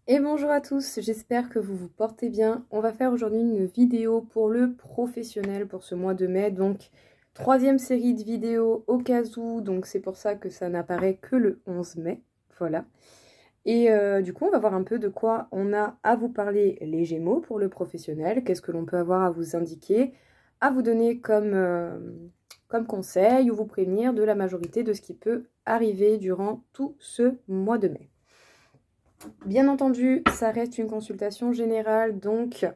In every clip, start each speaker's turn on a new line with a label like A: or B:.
A: Et bonjour à tous, j'espère que vous vous portez bien. On va faire aujourd'hui une vidéo pour le professionnel pour ce mois de mai. Donc, troisième série de vidéos au cas où, donc c'est pour ça que ça n'apparaît que le 11 mai. Voilà. Et du coup, on va voir un peu de quoi on a à vous parler les Gémeaux pour le professionnel. Qu'est-ce que l'on peut avoir à vous indiquer, à vous donner comme conseil ou vous prévenir de la majorité de ce qui peut arriver durant tout ce mois de mai. Bien entendu, ça reste une consultation générale, donc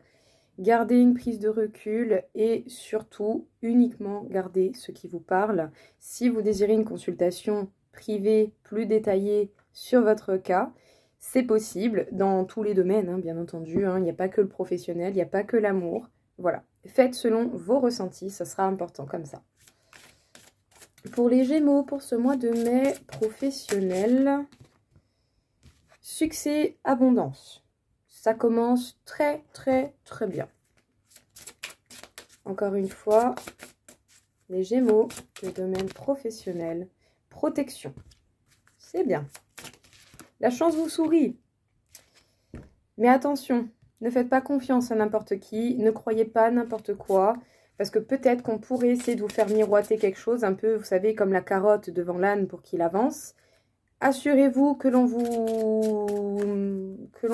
A: gardez une prise de recul et surtout uniquement gardez ce qui vous parle. Si vous désirez une consultation privée plus détaillée sur votre cas, c'est possible dans tous les domaines, hein, bien entendu. Il n'y a pas que le professionnel, il n'y a pas que l'amour. Voilà, faites selon vos ressentis, ça sera important comme ça. Pour les Gémeaux, pour ce mois de mai professionnel... Succès, abondance. Ça commence très bien. Encore une fois, les Gémeaux, le domaine professionnel, protection. C'est bien. La chance vous sourit. Mais attention, ne faites pas confiance à n'importe qui, ne croyez pas n'importe quoi, parce que peut-être qu'on pourrait essayer de vous faire miroiter quelque chose, un peu, vous savez, comme la carotte devant l'âne pour qu'il avance. Assurez-vous que l'on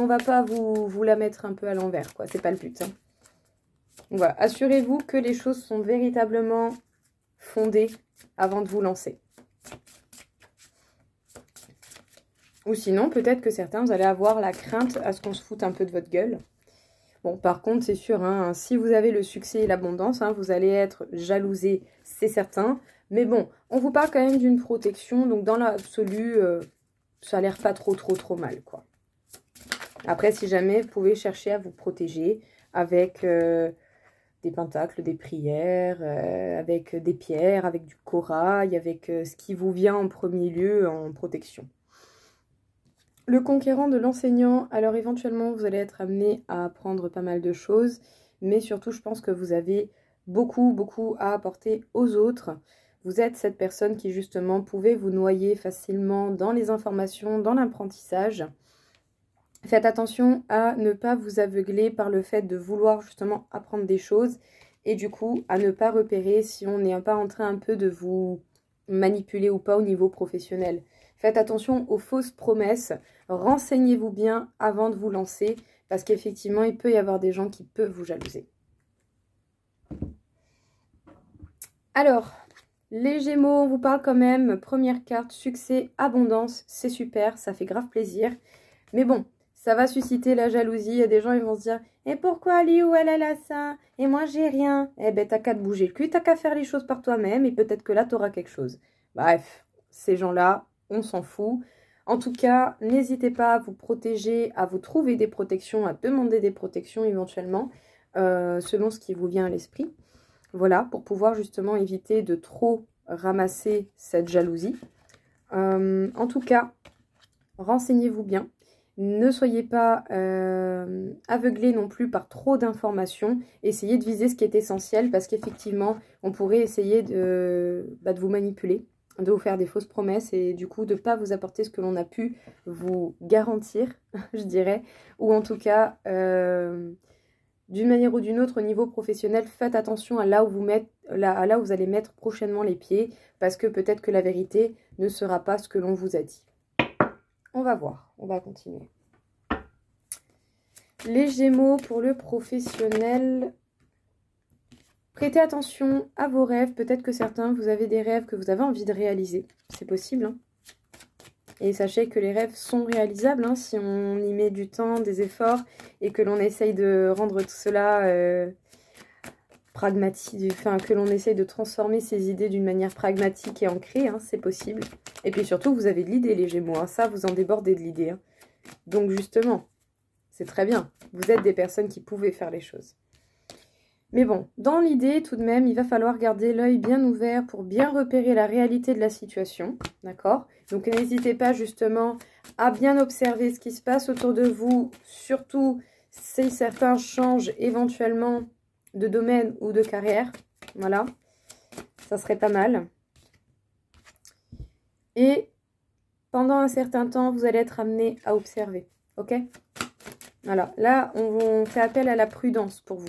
A: va pas vous la mettre un peu à l'envers, quoi. C'est pas le but. Hein. Voilà. Assurez-vous que les choses sont véritablement fondées avant de vous lancer. Ou sinon, peut-être que certains, vous allez avoir la crainte à ce qu'on se foute un peu de votre gueule. Bon, par contre, c'est sûr, hein, si vous avez le succès et l'abondance, hein, vous allez être jalousé, c'est certain. Mais bon, on vous parle quand même d'une protection, donc dans l'absolu, ça a l'air pas trop mal, quoi. Après, si jamais, vous pouvez chercher à vous protéger avec des pentacles, des prières, avec des pierres, avec du corail, avec ce qui vous vient en premier lieu en protection. Le conquérant de l'enseignant, alors éventuellement, vous allez être amené à apprendre pas mal de choses, mais surtout, je pense que vous avez beaucoup à apporter aux autres. Vous êtes cette personne qui, justement, pouvait vous noyer facilement dans les informations, dans l'apprentissage. Faites attention à ne pas vous aveugler par le fait de vouloir, justement, apprendre des choses et, du coup, à ne pas repérer si on n'est pas en train un peu de vous manipuler ou pas au niveau professionnel. Faites attention aux fausses promesses, renseignez-vous bien avant de vous lancer, parce qu'effectivement, il peut y avoir des gens qui peuvent vous jalouser. Alors, les Gémeaux, on vous parle quand même, première carte, succès, abondance, c'est super, ça fait grave plaisir. Mais bon, ça va susciter la jalousie, il y a des gens, ils vont se dire « Et pourquoi Liu, elle a ça? Et moi, j'ai rien ?» Eh ben, t'as qu'à te bouger le cul, t'as qu'à faire les choses par toi-même, et peut-être que là, t'auras quelque chose. Bref, ces gens-là, on s'en fout. En tout cas, n'hésitez pas à vous protéger, à vous trouver des protections, à demander des protections éventuellement, selon ce qui vous vient à l'esprit. Voilà, pour pouvoir justement éviter de trop ramasser cette jalousie. En tout cas, renseignez-vous bien. Ne soyez pas aveuglés non plus par trop d'informations. Essayez de viser ce qui est essentiel parce qu'effectivement, on pourrait essayer de vous manipuler, de vous faire des fausses promesses et du coup de ne pas vous apporter ce que l'on a pu vous garantir, je dirais. Ou en tout cas, d'une manière ou d'une autre, au niveau professionnel, faites attention à là où vous allez mettre prochainement les pieds parce que peut-être que la vérité ne sera pas ce que l'on vous a dit. On va voir, on va continuer. Les Gémeaux pour le professionnel. Prêtez attention à vos rêves. Peut-être que certains, vous avez des rêves que vous avez envie de réaliser. C'est possible. Hein. Et sachez que les rêves sont réalisables hein, si on y met du temps, des efforts et que l'on essaye de rendre tout cela pragmatique. Enfin, que l'on essaye de transformer ces idées d'une manière pragmatique et ancrée. Hein, c'est possible. Et puis surtout, vous avez de l'idée, les Gémeaux. Hein, ça, vous en débordez de l'idée. Hein. Donc justement, c'est très bien. Vous êtes des personnes qui pouvaient faire les choses. Mais bon, dans l'idée, tout de même, il va falloir garder l'œil bien ouvert pour bien repérer la réalité de la situation. D'accord? Donc n'hésitez pas justement à bien observer ce qui se passe autour de vous. Surtout si certains changent éventuellement de domaine ou de carrière. Voilà. Ça serait pas mal. Et pendant un certain temps, vous allez être amené à observer. Ok? Voilà, là, on fait appel à la prudence pour vous.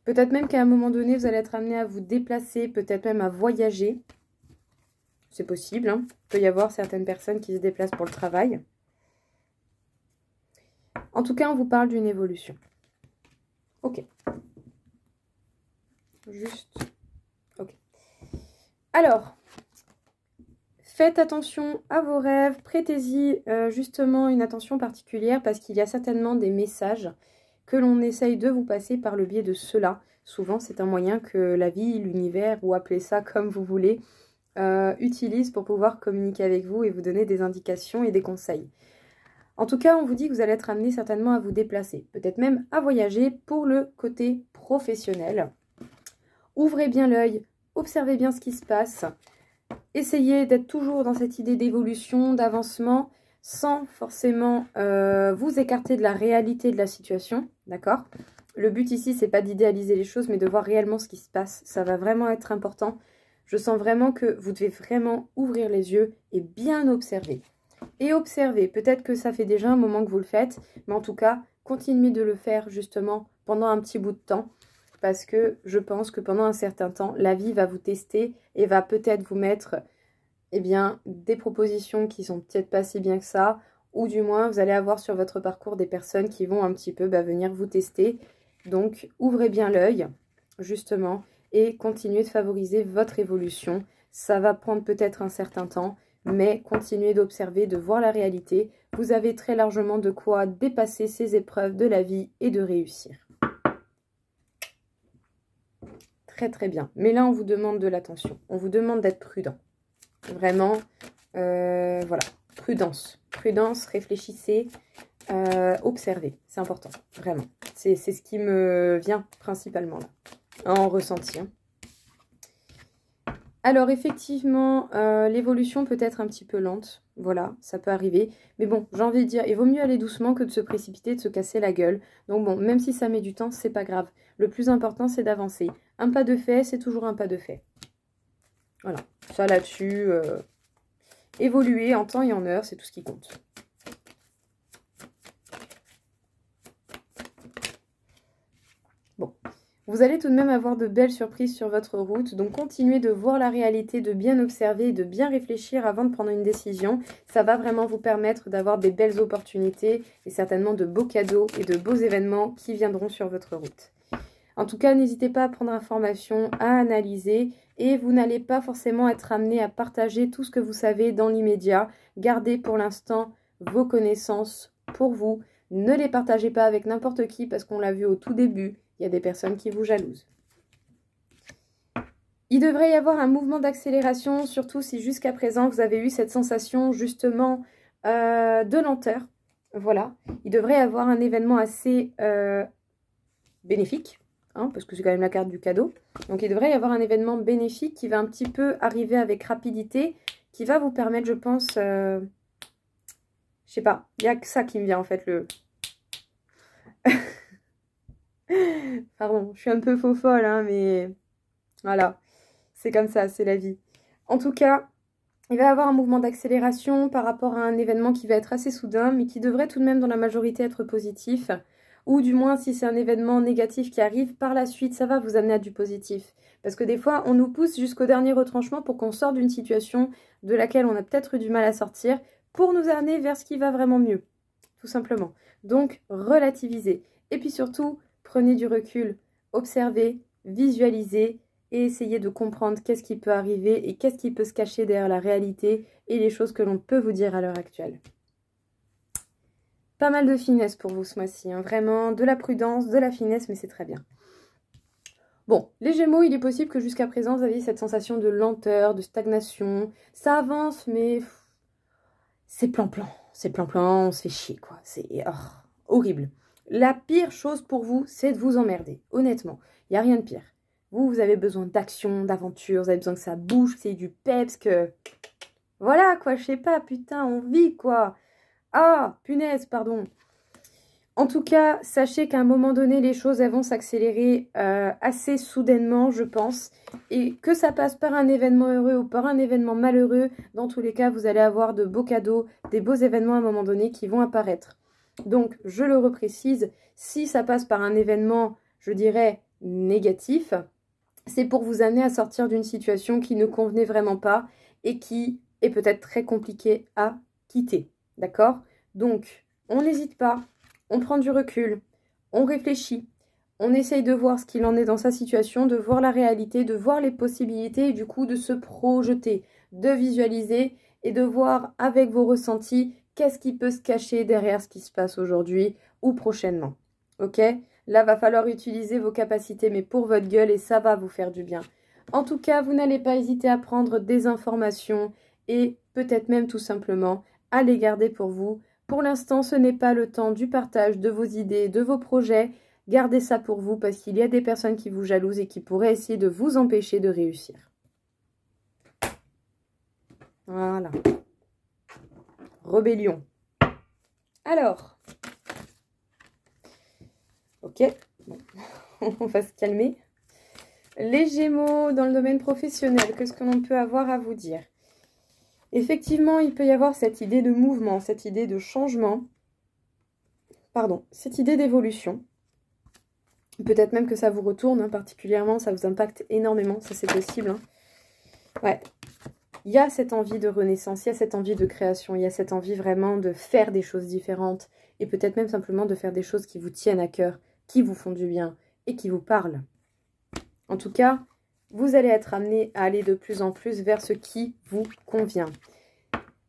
A: Peut-être même qu'à un moment donné, vous allez être amené à vous déplacer, peut-être même à voyager. C'est possible, hein. Il peut y avoir certaines personnes qui se déplacent pour le travail. En tout cas, on vous parle d'une évolution. Ok. Juste. Ok. Alors, faites attention à vos rêves. Prêtez-y justement une attention particulière parce qu'il y a certainement des messages que l'on essaye de vous passer par le biais de cela. Souvent, c'est un moyen que la vie, l'univers, ou appelez ça comme vous voulez, utilise pour pouvoir communiquer avec vous et vous donner des indications et des conseils. En tout cas, on vous dit que vous allez être amené certainement à vous déplacer, peut-être même à voyager pour le côté professionnel. Ouvrez bien l'œil, observez bien ce qui se passe, essayez d'être toujours dans cette idée d'évolution, d'avancement, sans forcément vous écarter de la réalité de la situation, d'accord? Le but ici, c'est pas d'idéaliser les choses, mais de voir réellement ce qui se passe. Ça va vraiment être important. Je sens vraiment que vous devez vraiment ouvrir les yeux et bien observer. Et observez, peut-être que ça fait déjà un moment que vous le faites, mais en tout cas, continuez de le faire justement pendant un petit bout de temps, parce que je pense que pendant un certain temps, la vie va vous tester et va peut-être vous mettre des propositions qui sont peut-être pas si bien que ça, ou du moins vous allez avoir sur votre parcours des personnes qui vont un petit peu venir vous tester. Donc ouvrez bien l'œil, justement, et continuez de favoriser votre évolution. Ça va prendre peut-être un certain temps, mais continuez d'observer, de voir la réalité. Vous avez très largement de quoi dépasser ces épreuves de la vie et de réussir. Très très bien. Mais là, on vous demande de l'attention. On vous demande d'être prudent. Vraiment, voilà. Prudence. Prudence, réfléchissez, observez. C'est important, vraiment. C'est ce qui me vient principalement là, en ressenti. Hein. Alors effectivement, l'évolution peut être un petit peu lente, voilà, ça peut arriver. Mais bon, j'ai envie de dire, il vaut mieux aller doucement que de se précipiter, de se casser la gueule. Donc bon, même si ça met du temps, c'est pas grave. Le plus important, c'est d'avancer. Un pas de fait, c'est toujours un pas de fait. Voilà, ça là-dessus, évoluer en temps et en heure, c'est tout ce qui compte. Bon. Vous allez tout de même avoir de belles surprises sur votre route, donc continuez de voir la réalité, de bien observer et de bien réfléchir avant de prendre une décision. Ça va vraiment vous permettre d'avoir des belles opportunités et certainement de beaux cadeaux et de beaux événements qui viendront sur votre route. En tout cas, n'hésitez pas à prendre information, à analyser et vous n'allez pas forcément être amené à partager tout ce que vous savez dans l'immédiat. Gardez pour l'instant vos connaissances pour vous. Ne les partagez pas avec n'importe qui parce qu'on l'a vu au tout début. Il y a des personnes qui vous jalousent. Il devrait y avoir un mouvement d'accélération, surtout si jusqu'à présent vous avez eu cette sensation justement de lenteur. Voilà, il devrait y avoir un événement assez bénéfique, hein, parce que c'est quand même la carte du cadeau. Donc il devrait y avoir un événement bénéfique qui va un petit peu arriver avec rapidité, qui va vous permettre, je pense, je sais pas, il n'y a que ça qui me vient en fait, le... Pardon, je suis un peu faux folle, hein, mais voilà, c'est comme ça, c'est la vie. En tout cas, il va y avoir un mouvement d'accélération par rapport à un événement qui va être assez soudain, mais qui devrait tout de même dans la majorité être positif. Ou du moins, si c'est un événement négatif qui arrive, par la suite, ça va vous amener à du positif. Parce que des fois, on nous pousse jusqu'au dernier retranchement pour qu'on sorte d'une situation de laquelle on a peut-être eu du mal à sortir, pour nous amener vers ce qui va vraiment mieux, tout simplement. Donc, relativisez. Et puis surtout, prenez du recul, observez, visualisez et essayez de comprendre qu'est-ce qui peut arriver et qu'est-ce qui peut se cacher derrière la réalité et les choses que l'on peut vous dire à l'heure actuelle. Pas mal de finesse pour vous ce mois-ci, hein. Vraiment de la prudence, de la finesse, mais c'est très bien. Bon, les Gémeaux, il est possible que jusqu'à présent, vous aviez cette sensation de lenteur, de stagnation. Ça avance, mais c'est plan-plan. C'est plan-plan, on se fait chier, quoi. C'est horrible. La pire chose pour vous, c'est de vous emmerder. Honnêtement, il n'y a rien de pire. Vous avez besoin d'action, d'aventure, vous avez besoin que ça bouge, que c'est du peps, que... Voilà, quoi, je sais pas, putain, on vit, quoi. Ah, punaise, pardon. En tout cas, sachez qu'à un moment donné, les choses elles vont s'accélérer assez soudainement, je pense. Et que ça passe par un événement heureux ou par un événement malheureux, dans tous les cas, vous allez avoir de beaux cadeaux, des beaux événements à un moment donné qui vont apparaître. Donc, je le reprécise, si ça passe par un événement, je dirais, négatif, c'est pour vous amener à sortir d'une situation qui ne convenait vraiment pas et qui est peut-être très compliquée à quitter. D'accord? Donc, on n'hésite pas, on prend du recul, on réfléchit, on essaye de voir ce qu'il en est dans sa situation, de voir la réalité, de voir les possibilités et du coup de se projeter, de visualiser et de voir avec vos ressentis qu'est-ce qui peut se cacher derrière ce qui se passe aujourd'hui ou prochainement. Ok? Là, va falloir utiliser vos capacités, mais pour votre gueule, et ça va vous faire du bien. En tout cas, vous n'allez pas hésiter à prendre des informations et peut-être même tout simplement à les garder pour vous. Pour l'instant, ce n'est pas le temps du partage de vos idées, de vos projets. Gardez ça pour vous parce qu'il y a des personnes qui vous jalousent et qui pourraient essayer de vous empêcher de réussir. Voilà. Rébellion. Alors, ok, bon. On va se calmer. Les Gémeaux dans le domaine professionnel, qu'est-ce que l'on peut avoir à vous dire? Effectivement, il peut y avoir cette idée de mouvement, cette idée de changement, pardon, cette idée d'évolution. Peut-être même que ça vous retourne, hein, particulièrement, ça vous impacte énormément, ça c'est possible. Hein. Ouais, il y a cette envie de renaissance, il y a cette envie de création, il y a cette envie vraiment de faire des choses différentes et peut-être même simplement de faire des choses qui vous tiennent à cœur, qui vous font du bien et qui vous parlent. En tout cas, vous allez être amené à aller de plus en plus vers ce qui vous convient.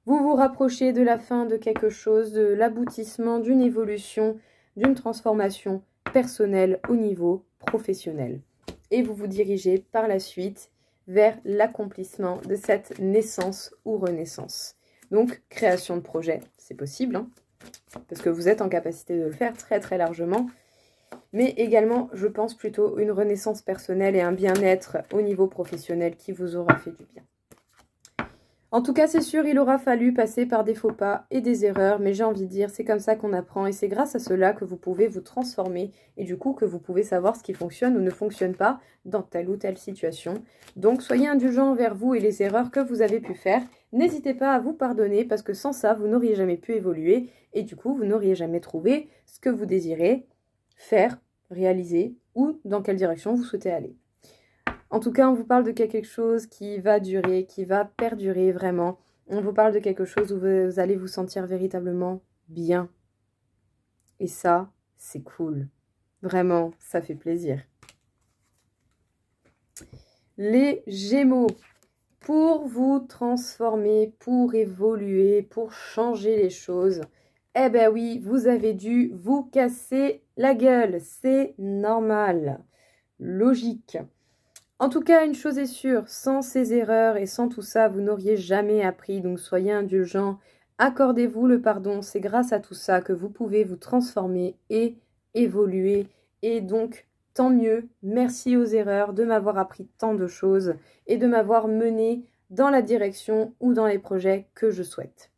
A: Vous vous rapprochez de la fin de quelque chose, de l'aboutissement d'une évolution, d'une transformation personnelle au niveau professionnel. Et vous vous dirigez par la suite vers l'accomplissement de cette naissance ou renaissance. Donc, création de projet, c'est possible, hein, parce que vous êtes en capacité de le faire très très largement. Mais également, je pense plutôt une renaissance personnelle et un bien-être au niveau professionnel qui vous aura fait du bien. En tout cas, c'est sûr, il aura fallu passer par des faux pas et des erreurs, mais j'ai envie de dire, c'est comme ça qu'on apprend et c'est grâce à cela que vous pouvez vous transformer et du coup que vous pouvez savoir ce qui fonctionne ou ne fonctionne pas dans telle ou telle situation. Donc, soyez indulgents envers vous et les erreurs que vous avez pu faire. N'hésitez pas à vous pardonner parce que sans ça, vous n'auriez jamais pu évoluer et du coup, vous n'auriez jamais trouvé ce que vous désirez faire, réaliser ou dans quelle direction vous souhaitez aller. En tout cas, on vous parle de quelque chose qui va durer, qui va perdurer vraiment. On vous parle de quelque chose où vous allez vous sentir véritablement bien. Et ça, c'est cool. Vraiment, ça fait plaisir. Les Gémeaux, pour vous transformer, pour évoluer, pour changer les choses, eh ben oui, vous avez dû vous casser la gueule. C'est normal. Logique. En tout cas, une chose est sûre, sans ces erreurs et sans tout ça, vous n'auriez jamais appris. Donc soyez indulgents, accordez-vous le pardon. C'est grâce à tout ça que vous pouvez vous transformer et évoluer. Et donc, tant mieux. Merci aux erreurs de m'avoir appris tant de choses et de m'avoir mené dans la direction ou dans les projets que je souhaite.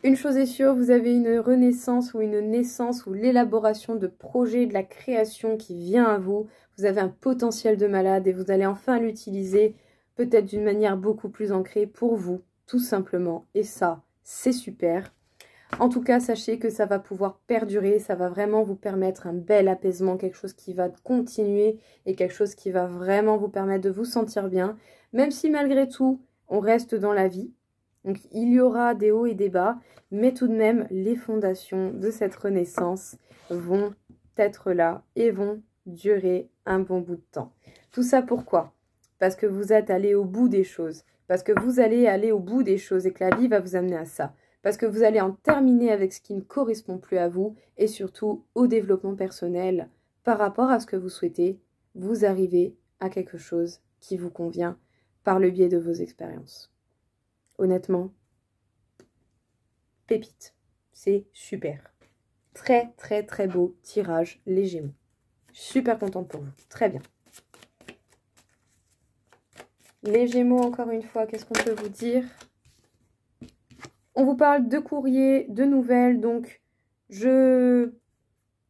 A: Une chose est sûre, vous avez une renaissance ou une naissance ou l'élaboration de projets, de la création qui vient à vous. Vous avez un potentiel de malade et vous allez enfin l'utiliser peut-être d'une manière beaucoup plus ancrée pour vous, tout simplement. Et ça, c'est super. En tout cas, sachez que ça va pouvoir perdurer, ça va vraiment vous permettre un bel apaisement, quelque chose qui va continuer et quelque chose qui va vraiment vous permettre de vous sentir bien. Même si malgré tout, on reste dans la vie. Donc, il y aura des hauts et des bas, mais tout de même, les fondations de cette renaissance vont être là et vont durer un bon bout de temps. Tout ça pourquoi? Parce que vous êtes allé au bout des choses, parce que vous allez aller au bout des choses et que la vie va vous amener à ça, parce que vous allez en terminer avec ce qui ne correspond plus à vous et surtout au développement personnel par rapport à ce que vous souhaitez, vous arrivez à quelque chose qui vous convient par le biais de vos expériences. Honnêtement, pépite, c'est super. Très très très beau tirage, les Gémeaux. Super contente pour vous, très bien. Les Gémeaux, encore une fois, qu'est-ce qu'on peut vous dire? On vous parle de courrier, de nouvelles, donc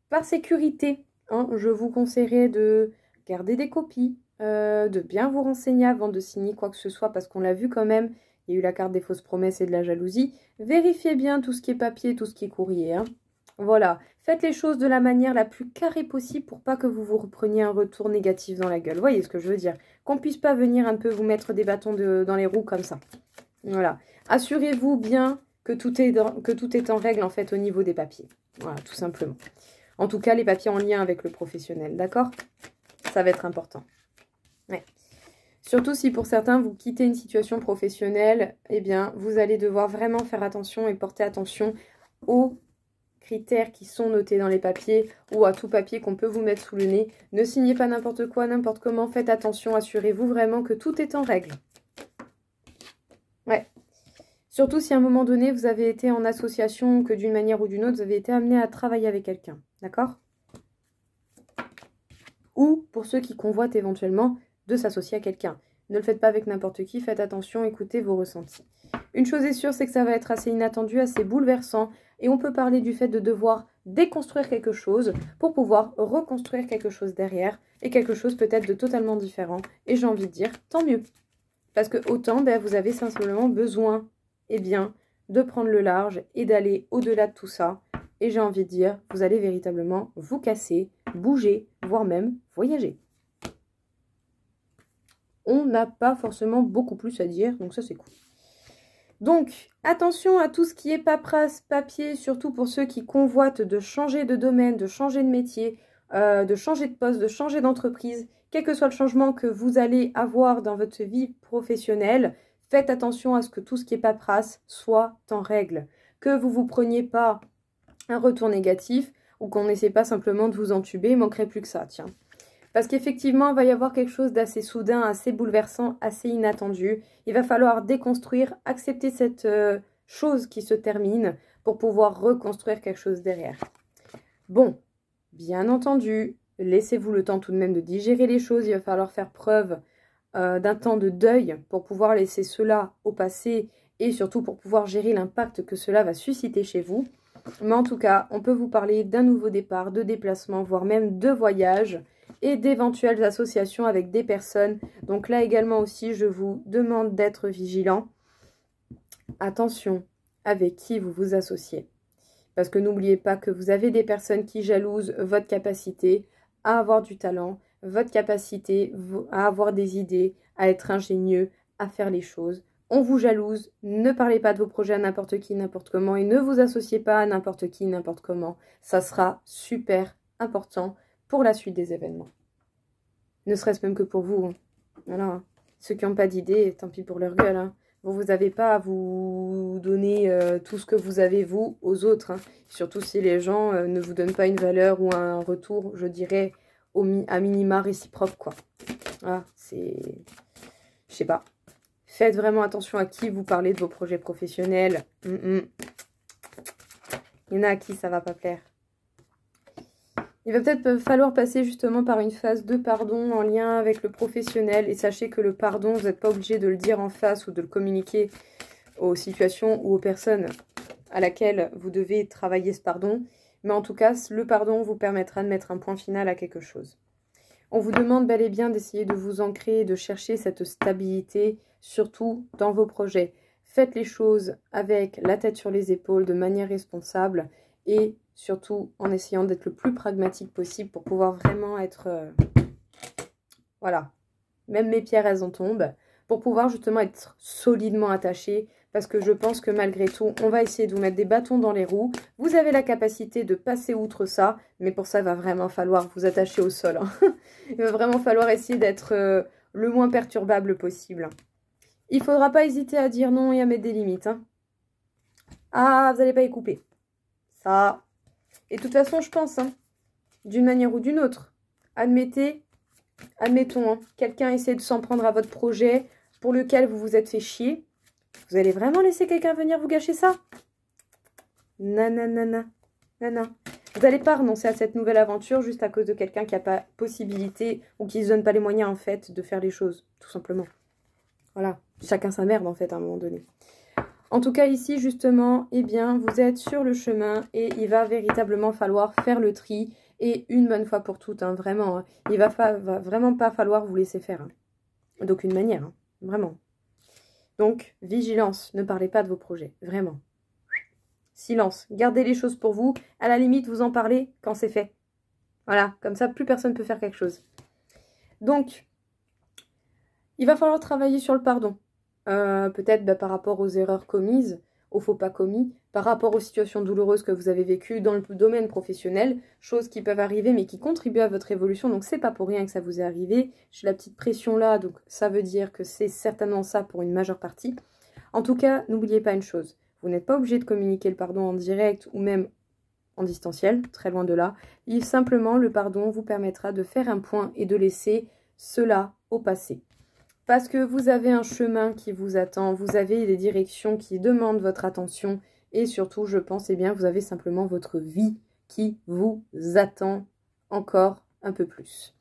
A: par sécurité, hein, je vous conseillerais de garder des copies, de bien vous renseigner avant de signer quoi que ce soit, parce qu'on l'a vu quand même, Il y a eu la carte des fausses promesses et de la jalousie. Vérifiez bien tout ce qui est papier, tout ce qui est courrier. Hein. Voilà. Faites les choses de la manière la plus carrée possible pour pas que vous vous repreniez un retour négatif dans la gueule. Vous voyez ce que je veux dire? Qu'on puisse pas venir un peu vous mettre des bâtons dans les roues comme ça. Voilà. Assurez-vous bien que tout est en règle en fait au niveau des papiers. Voilà, tout simplement. En tout cas, les papiers en lien avec le professionnel, d'accord? Ça va être important. Ouais. Surtout si pour certains, vous quittez une situation professionnelle, eh bien, vous allez devoir vraiment faire attention et porter attention aux critères qui sont notés dans les papiers ou à tout papier qu'on peut vous mettre sous le nez. Ne signez pas n'importe quoi, n'importe comment. Faites attention, assurez-vous vraiment que tout est en règle. Ouais. Surtout si à un moment donné, vous avez été en association, que d'une manière ou d'une autre, vous avez été amené à travailler avec quelqu'un. D'accord? Ou pour ceux qui convoitent éventuellement de s'associer à quelqu'un. Ne le faites pas avec n'importe qui, faites attention, écoutez vos ressentis. Une chose est sûre, c'est que ça va être assez inattendu, assez bouleversant, et on peut parler du fait de devoir déconstruire quelque chose pour pouvoir reconstruire quelque chose derrière, et quelque chose peut-être de totalement différent. Et j'ai envie de dire, tant mieux. Parce que autant, vous avez simplement besoin, eh bien, de prendre le large et d'aller au-delà de tout ça. Et j'ai envie de dire, vous allez véritablement vous casser, bouger, voire même voyager. On n'a pas forcément beaucoup plus à dire, donc ça c'est cool. Donc, attention à tout ce qui est paperasse, papier, surtout pour ceux qui convoitent de changer de domaine, de changer de métier, de changer de poste, de changer d'entreprise. Quel que soit le changement que vous allez avoir dans votre vie professionnelle, faites attention à ce que tout ce qui est paperasse soit en règle. Que vous ne vous preniez pas un retour négatif ou qu'on n'essaie pas simplement de vous entuber, il ne manquerait plus que ça, tiens. Parce qu'effectivement, il va y avoir quelque chose d'assez soudain, assez bouleversant, assez inattendu. Il va falloir déconstruire, accepter cette chose qui se termine pour pouvoir reconstruire quelque chose derrière. Bon, bien entendu, laissez-vous le temps tout de même de digérer les choses. Il va falloir faire preuve d'un temps de deuil pour pouvoir laisser cela au passé et surtout pour pouvoir gérer l'impact que cela va susciter chez vous. Mais en tout cas, on peut vous parler d'un nouveau départ, de déplacement, voire même de voyage et d'éventuelles associations avec des personnes. Donc là également aussi, je vous demande d'être vigilant. Attention avec qui vous vous associez. Parce que n'oubliez pas que vous avez des personnes qui jalousent votre capacité à avoir du talent, votre capacité à avoir des idées, à être ingénieux, à faire les choses. On vous jalouse, ne parlez pas de vos projets à n'importe qui, n'importe comment et ne vous associez pas à n'importe qui, n'importe comment. Ça sera super important pour la suite des événements. Ne serait-ce même que pour vous. Hein. Voilà. Ceux qui n'ont pas d'idées, tant pis pour leur gueule. Hein. Vous n'avez pas à vous donner tout ce que vous avez, vous, aux autres. Hein. Surtout si les gens ne vous donnent pas une valeur ou un retour, je dirais, à minima réciproque, quoi. Voilà, c'est... Je sais pas. Faites vraiment attention à qui vous parlez de vos projets professionnels. Il y en a à qui ça va pas plaire. Il va peut-être falloir passer justement par une phase de pardon en lien avec le professionnel. Et sachez que le pardon, vous n'êtes pas obligé de le dire en face ou de le communiquer aux situations ou aux personnes à laquelle vous devez travailler ce pardon. Mais en tout cas, le pardon vous permettra de mettre un point final à quelque chose. On vous demande bel et bien d'essayer de vous ancrer et de chercher cette stabilité, surtout dans vos projets. Faites les choses avec la tête sur les épaules, de manière responsable et surtout en essayant d'être le plus pragmatique possible pour pouvoir vraiment être... voilà, même mes pierres, elles en tombent, pour pouvoir justement être solidement attachées. Parce que je pense que malgré tout, on va essayer de vous mettre des bâtons dans les roues. Vous avez la capacité de passer outre ça, mais pour ça, il va vraiment falloir vous attacher au sol. Hein. Il va vraiment falloir essayer d'être le moins perturbable possible. Il ne faudra pas hésiter à dire non et à mettre des limites. Hein. Ah, vous n'allez pas y couper. Ça. Et de toute façon, je pense, hein, d'une manière ou d'une autre, admettons, hein, quelqu'un essaie de s'en prendre à votre projet pour lequel vous vous êtes fait chier. Vous allez vraiment laisser quelqu'un venir vous gâcher ça? Nanana. Non. Vous n'allez pas renoncer à cette nouvelle aventure juste à cause de quelqu'un qui n'a pas possibilité ou qui ne se donne pas les moyens en fait de faire les choses, tout simplement. Voilà, chacun sa merde en fait à un moment donné. En tout cas ici justement, eh bien vous êtes sur le chemin et il va véritablement falloir faire le tri et une bonne fois pour toutes, hein, vraiment. Hein, il va vraiment pas falloir vous laisser faire. Hein, d'aucune manière, hein, vraiment. Donc, vigilance, ne parlez pas de vos projets, vraiment. Silence, gardez les choses pour vous. À la limite, vous en parlez quand c'est fait. Voilà, comme ça, plus personne ne peut faire quelque chose. Donc, il va falloir travailler sur le pardon. Peut-être par rapport aux erreurs commises, aux faux pas commis, par rapport aux situations douloureuses que vous avez vécues dans le domaine professionnel, choses qui peuvent arriver mais qui contribuent à votre évolution, donc c'est pas pour rien que ça vous est arrivé. J'ai la petite pression là, donc ça veut dire que c'est certainement ça pour une majeure partie. En tout cas, n'oubliez pas une chose, vous n'êtes pas obligé de communiquer le pardon en direct ou même en distanciel, très loin de là. Simplement, le pardon vous permettra de faire un point et de laisser cela au passé. Parce que vous avez un chemin qui vous attend, vous avez des directions qui demandent votre attention et surtout, je pense, vous avez simplement votre vie qui vous attend encore un peu plus.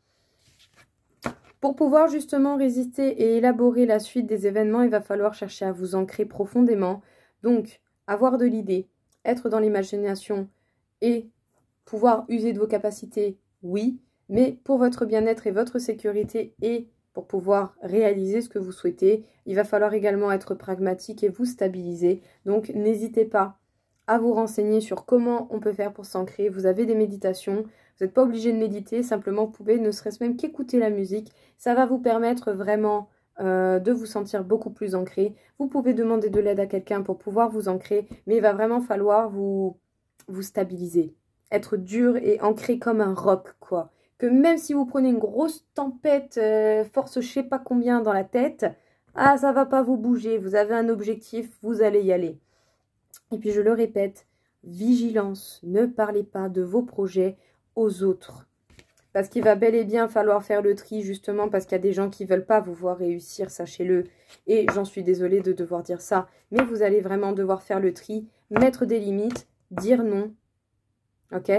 A: Pour pouvoir justement résister et élaborer la suite des événements, il va falloir chercher à vous ancrer profondément. Donc, avoir de l'idée, être dans l'imagination et pouvoir user de vos capacités, oui, mais pour votre bien-être et votre sécurité et pour pouvoir réaliser ce que vous souhaitez, il va falloir également être pragmatique et vous stabiliser. Donc, n'hésitez pas à vous renseigner sur comment on peut faire pour s'ancrer. Vous avez des méditations, vous n'êtes pas obligé de méditer, simplement vous pouvez ne serait-ce même qu'écouter la musique. Ça va vous permettre vraiment de vous sentir beaucoup plus ancré. Vous pouvez demander de l'aide à quelqu'un pour pouvoir vous ancrer, mais il va vraiment falloir vous stabiliser. Être dur et ancré comme un roc, quoi. Que même si vous prenez une grosse tempête, force je sais pas combien dans la tête, ah ça va pas vous bouger, vous avez un objectif, vous allez y aller. Et puis je le répète, vigilance, ne parlez pas de vos projets aux autres. Parce qu'il va bel et bien falloir faire le tri justement parce qu'il y a des gens qui ne veulent pas vous voir réussir, sachez-le. Et j'en suis désolée de devoir dire ça, mais vous allez vraiment devoir faire le tri, mettre des limites, dire non, ok?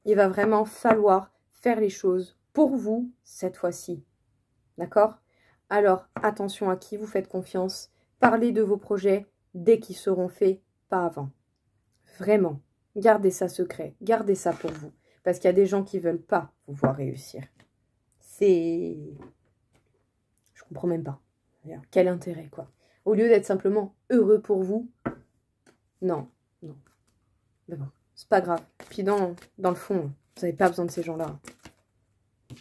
A: Il va vraiment falloir faire les choses pour vous cette fois-ci. D'accord? Alors, attention à qui vous faites confiance. Parlez de vos projets dès qu'ils seront faits, pas avant. Vraiment, gardez ça secret. Gardez ça pour vous. Parce qu'il y a des gens qui ne veulent pas vous voir réussir. C'est... Je comprends même pas. Quel intérêt, quoi. Au lieu d'être simplement heureux pour vous. Non, non. Mais bon, c'est pas grave. Puis dans le fond, vous n'avez pas besoin de ces gens-là.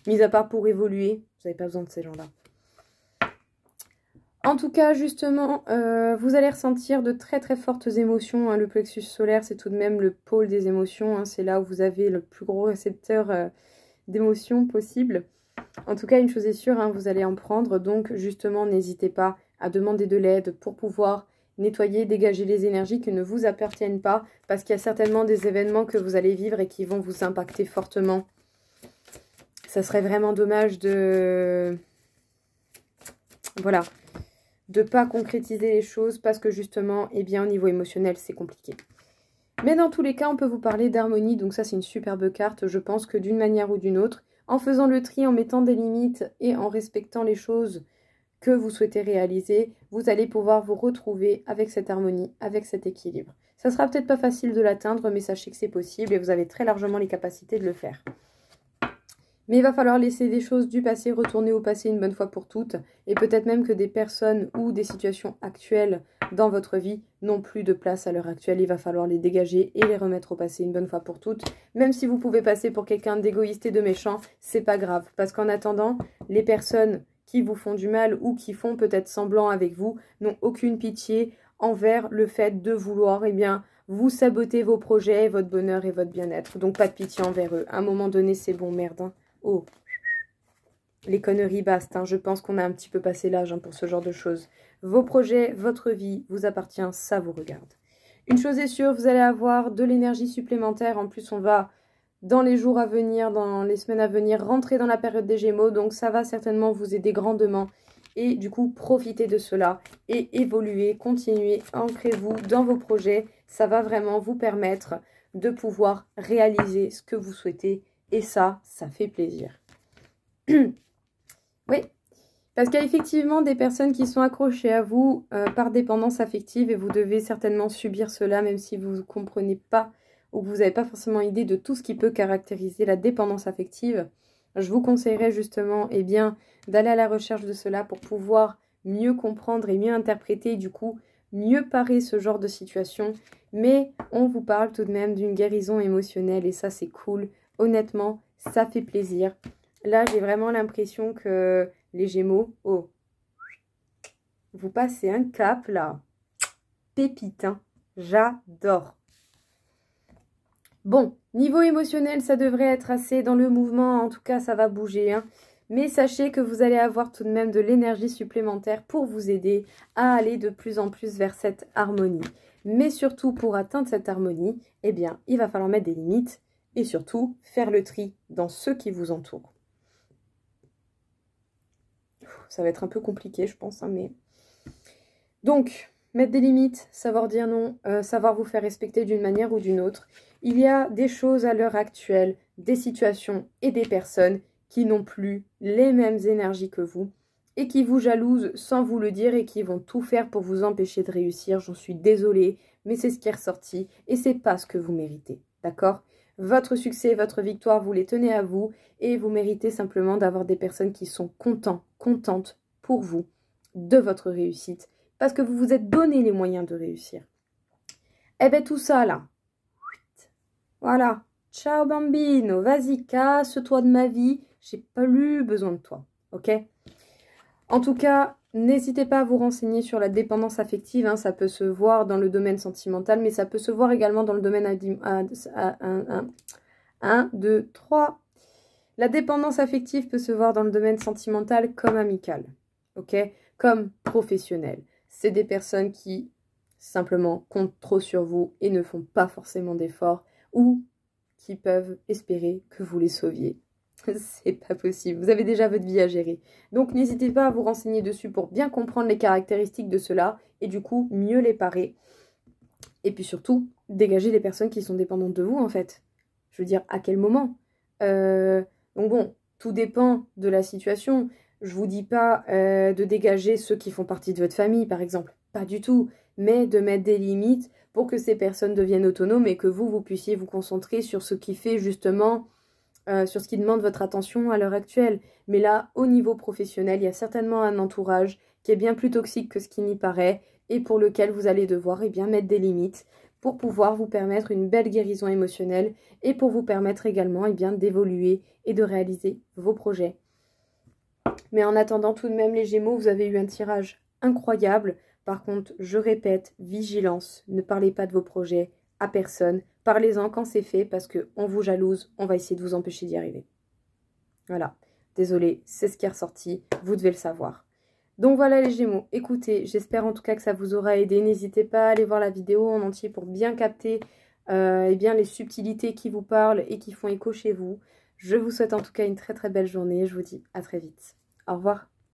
A: Mis à part pour évoluer, vous n'avez pas besoin de ces gens-là. En tout cas, justement, vous allez ressentir de très très fortes émotions. Hein. Le plexus solaire, c'est tout de même le pôle des émotions. Hein. C'est là où vous avez le plus gros récepteur d'émotions possible. En tout cas, une chose est sûre, hein, vous allez en prendre. Donc, justement, n'hésitez pas à demander de l'aide pour pouvoir nettoyer, dégager les énergies qui ne vous appartiennent pas. Parce qu'il y a certainement des événements que vous allez vivre et qui vont vous impacter fortement. Ça serait vraiment dommage de... Voilà. De ne pas concrétiser les choses parce que justement, eh bien, au niveau émotionnel, c'est compliqué. Mais dans tous les cas, on peut vous parler d'harmonie. Donc ça, c'est une superbe carte. Je pense que d'une manière ou d'une autre, en faisant le tri, en mettant des limites et en respectant les choses que vous souhaitez réaliser, vous allez pouvoir vous retrouver avec cette harmonie, avec cet équilibre. Ça sera peut-être pas facile de l'atteindre, mais sachez que c'est possible et vous avez très largement les capacités de le faire. Mais il va falloir laisser des choses du passé, retourner au passé une bonne fois pour toutes. Et peut-être même que des personnes ou des situations actuelles dans votre vie n'ont plus de place à l'heure actuelle. Il va falloir les dégager et les remettre au passé une bonne fois pour toutes. Même si vous pouvez passer pour quelqu'un d'égoïste et de méchant, c'est pas grave. Parce qu'en attendant, les personnes qui vous font du mal ou qui font peut-être semblant avec vous n'ont aucune pitié envers le fait de vouloir, eh bien, vous saboter vos projets, votre bonheur et votre bien-être. Donc pas de pitié envers eux. À un moment donné, c'est bon, merde, hein. Oh, les conneries bastent, hein. Je pense qu'on a un petit peu passé l'âge hein, pour ce genre de choses. Vos projets, votre vie vous appartient, ça vous regarde. Une chose est sûre, vous allez avoir de l'énergie supplémentaire. En plus, on va, dans les jours à venir, dans les semaines à venir, rentrer dans la période des Gémeaux. Donc, ça va certainement vous aider grandement. Et du coup, profitez de cela et évoluez, continuez, ancrez-vous dans vos projets. Ça va vraiment vous permettre de pouvoir réaliser ce que vous souhaitez. Et ça fait plaisir. Oui, parce qu'il y a effectivement des personnes qui sont accrochées à vous par dépendance affective et vous devez certainement subir cela même si vous ne comprenez pas ou que vous n'avez pas forcément idée de tout ce qui peut caractériser la dépendance affective. Je vous conseillerais justement eh bien, d'aller à la recherche de cela pour pouvoir mieux comprendre et mieux interpréter, du coup, mieux parer ce genre de situation. Mais on vous parle tout de même d'une guérison émotionnelle et ça, c'est cool. Honnêtement, ça fait plaisir. Là, j'ai vraiment l'impression que les Gémeaux, oh, vous passez un cap, là. Pépite, hein. J'adore. Bon, niveau émotionnel, ça devrait être assez dans le mouvement. En tout cas, ça va bouger, hein. Mais sachez que vous allez avoir tout de même de l'énergie supplémentaire pour vous aider à aller de plus en plus vers cette harmonie. Mais surtout, pour atteindre cette harmonie, eh bien, il va falloir mettre des limites et surtout faire le tri dans ceux qui vous entourent. Ça va être un peu compliqué, je pense, hein, mais... Donc, mettre des limites, savoir dire non, savoir vous faire respecter d'une manière ou d'une autre. Il y a des choses à l'heure actuelle, des situations et des personnes qui n'ont plus les mêmes énergies que vous et qui vous jalousent sans vous le dire et qui vont tout faire pour vous empêcher de réussir. J'en suis désolée, mais c'est ce qui est ressorti et c'est pas ce que vous méritez, d'accord? Votre succès, votre victoire, vous les tenez à vous et vous méritez simplement d'avoir des personnes qui sont contentes pour vous de votre réussite parce que vous vous êtes donné les moyens de réussir. Eh bien, tout ça, là, voilà. Ciao, bambino, vas-y, casse-toi de ma vie. J'ai pas eu besoin de toi, ok? En tout cas, n'hésitez pas à vous renseigner sur la dépendance affective. Hein, ça peut se voir dans le domaine sentimental, mais ça peut se voir également dans le domaine 1, 2, 3. La dépendance affective peut se voir dans le domaine sentimental comme amical, ok? Comme professionnel. C'est des personnes qui simplement comptent trop sur vous et ne font pas forcément d'efforts ou qui peuvent espérer que vous les sauviez. C'est pas possible, vous avez déjà votre vie à gérer. Donc n'hésitez pas à vous renseigner dessus pour bien comprendre les caractéristiques de cela et du coup mieux les parer. Et puis surtout, dégager les personnes qui sont dépendantes de vous en fait. Je veux dire, à quel moment Donc bon, tout dépend de la situation. Je vous dis pas de dégager ceux qui font partie de votre famille par exemple, pas du tout. Mais de mettre des limites pour que ces personnes deviennent autonomes et que vous puissiez vous concentrer sur ce qui fait justement, sur ce qui demande votre attention à l'heure actuelle. Mais là, au niveau professionnel, il y a certainement un entourage qui est bien plus toxique que ce qui n'y paraît et pour lequel vous allez devoir mettre des limites pour pouvoir vous permettre une belle guérison émotionnelle et pour vous permettre également d'évoluer et de réaliser vos projets. Mais en attendant tout de même les Gémeaux, vous avez eu un tirage incroyable. Par contre, je répète, vigilance, ne parlez pas de vos projets à personne. Parlez-en quand c'est fait parce qu'on vous jalouse, on va essayer de vous empêcher d'y arriver. Voilà, désolée, c'est ce qui est ressorti, vous devez le savoir. Donc voilà les Gémeaux, écoutez, j'espère en tout cas que ça vous aura aidé. N'hésitez pas à aller voir la vidéo en entier pour bien capter les subtilités qui vous parlent et qui font écho chez vous. Je vous souhaite en tout cas une très très belle journée, je vous dis à très vite. Au revoir.